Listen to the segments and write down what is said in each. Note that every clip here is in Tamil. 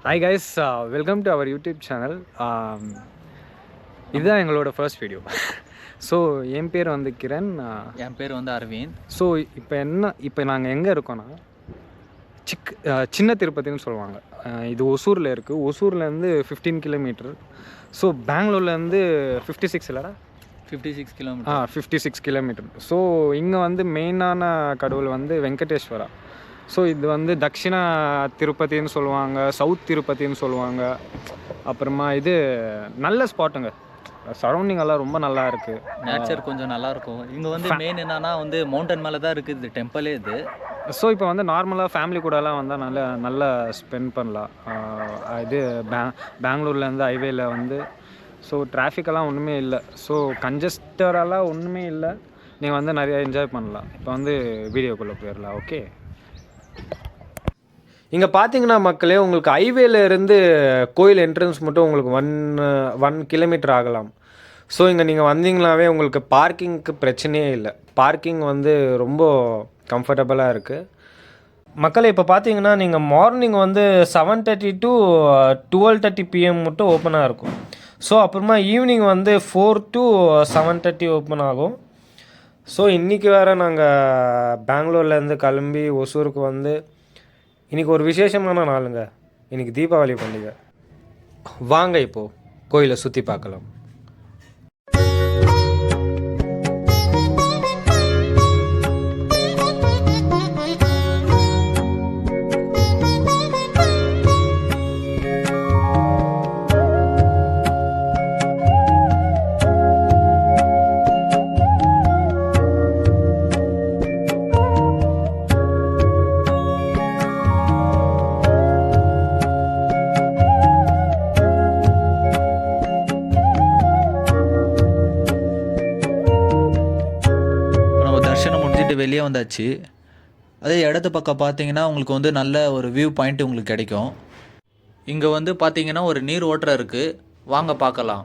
Hi guys, welcome to our YouTube channel. இதுதான் எங்களோட ஃபர்ஸ்ட் வீடியோ. ஸோ என் பேர் வந்து கிரண். என் பேர் வந்து அரவிந்த். ஸோ இப்போ நாங்கள் எங்கே இருக்கோன்னா சின்ன திருப்பதின்னு சொல்லுவாங்க. இது ஒசூரில் இருக்குது. ஒசூர்லேருந்து 15 கிலோமீட்டர். ஸோ பெங்களூர்லேருந்து 56 இல்லைடா 56 கிலோமீட்டர். 56 கிலோமீட்டர். ஸோ இங்கே வந்து மெயினான கடவுள் வந்து வெங்கடேஸ்வரா. ஸோ இது வந்து தக்ஷிண திருப்பதின்னு சொல்லுவாங்க, சவுத் திருப்பதின்னு சொல்லுவாங்க. அப்புறமா இது நல்ல ஸ்பாட்டுங்க. சரௌண்டிங் எல்லாம் ரொம்ப நல்லா இருக்குது. நேச்சர் கொஞ்சம் நல்லாயிருக்கும். இங்கே வந்து மெயின் என்னன்னா வந்து மவுண்டன் மேலே தான் இருக்குது இது டெம்பிளே இது. ஸோ இப்போ வந்து நார்மலாக ஃபேமிலி கூடலாம் வந்தால் நல்லா ஸ்பெண்ட் பண்ணலாம். இது பெங்களூர்லேருந்து ஹைவேல வந்து ஸோ டிராஃபிக்கெல்லாம் ஒன்றுமே இல்லை. ஸோ கன்ஜஸ்டரெல்லாம் ஒன்றுமே இல்லை. நீங்கள் வந்து நிறையா என்ஜாய் பண்ணலாம். இப்போ வந்து வீடியோக்குள்ளே போயிடலாம். ஓகே, இங்கே பார்த்தீங்கன்னா மக்களே, உங்களுக்கு ஹைவேல இருந்து கோயில் என்ட்ரன்ஸ் மட்டும் உங்களுக்கு 1 கிலோமீட்டர் ஆகலாம். ஸோ இங்கே நீங்கள் வந்தீங்களாவே உங்களுக்கு பார்க்கிங்க்கு பிரச்சனையே இல்லை. பார்க்கிங் வந்து ரொம்ப கம்ஃபர்டபுளாக இருக்குது. மக்களே, இப்போ பார்த்தீங்கன்னா நீங்கள் மார்னிங் வந்து 7:30 to 12:30 PM மட்டும் ஓப்பனாக இருக்கும். ஸோ அப்புறமா ஈவினிங் வந்து 4 to 7:30 ஓப்பன் ஆகும். ஸோ இன்றைக்கி வேறு நாங்கள் பெங்களூர்லேருந்து கிளம்பி ஒசூருக்கு வந்து இன்றைக்கி ஒரு விசேஷமான நாளுங்க. இன்றைக்கி தீபாவளி பண்டிகை. வாங்க இப்போது கோயிலை சுற்றி பார்க்கலாம். வெளியே வந்தாச்சு. அதே இடத்து பக்கம் பார்த்தீங்கன்னா உங்களுக்கு வந்து நல்ல ஒரு வியூ பாயிண்ட் உங்களுக்கு கிடைக்கும். இங்கே வந்து பார்த்தீங்கன்னா ஒரு நீர் ஓட்டம் இருக்குது. வாங்க பார்க்கலாம்.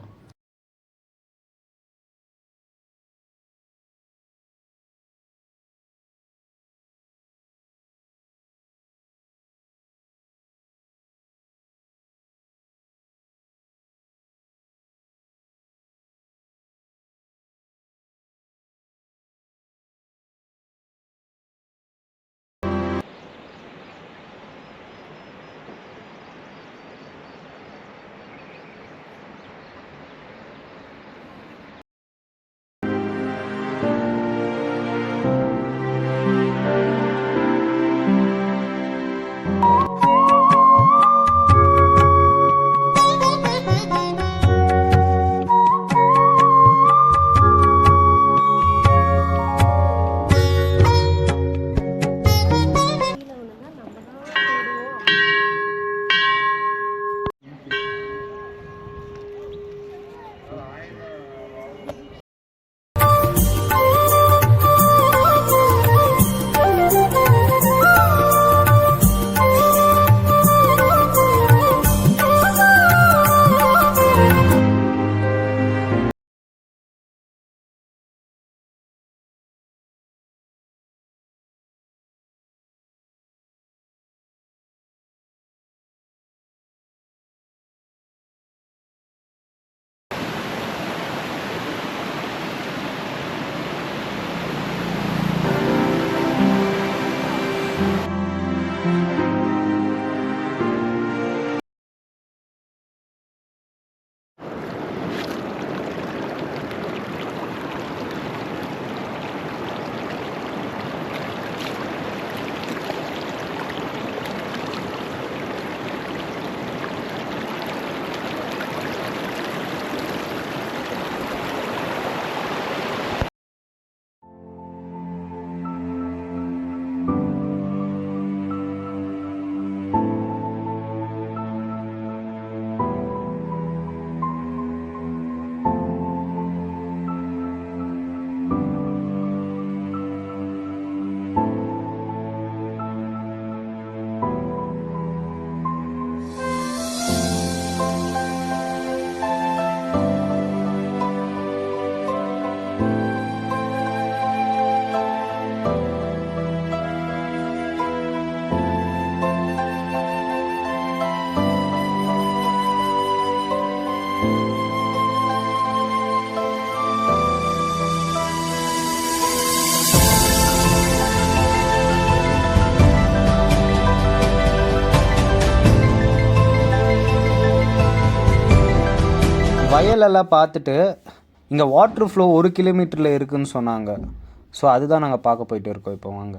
வயலெல்லாம் பார்த்துட்டு இங்கே வாட்டர் ஃப்ளோ 1 கிலோமீட்டரில் இருக்குதுன்னு சொன்னாங்க. ஸோ அதுதான் நாங்கள் பார்க்க போயிட்டு இருக்கோம் இப்போ. வாங்க.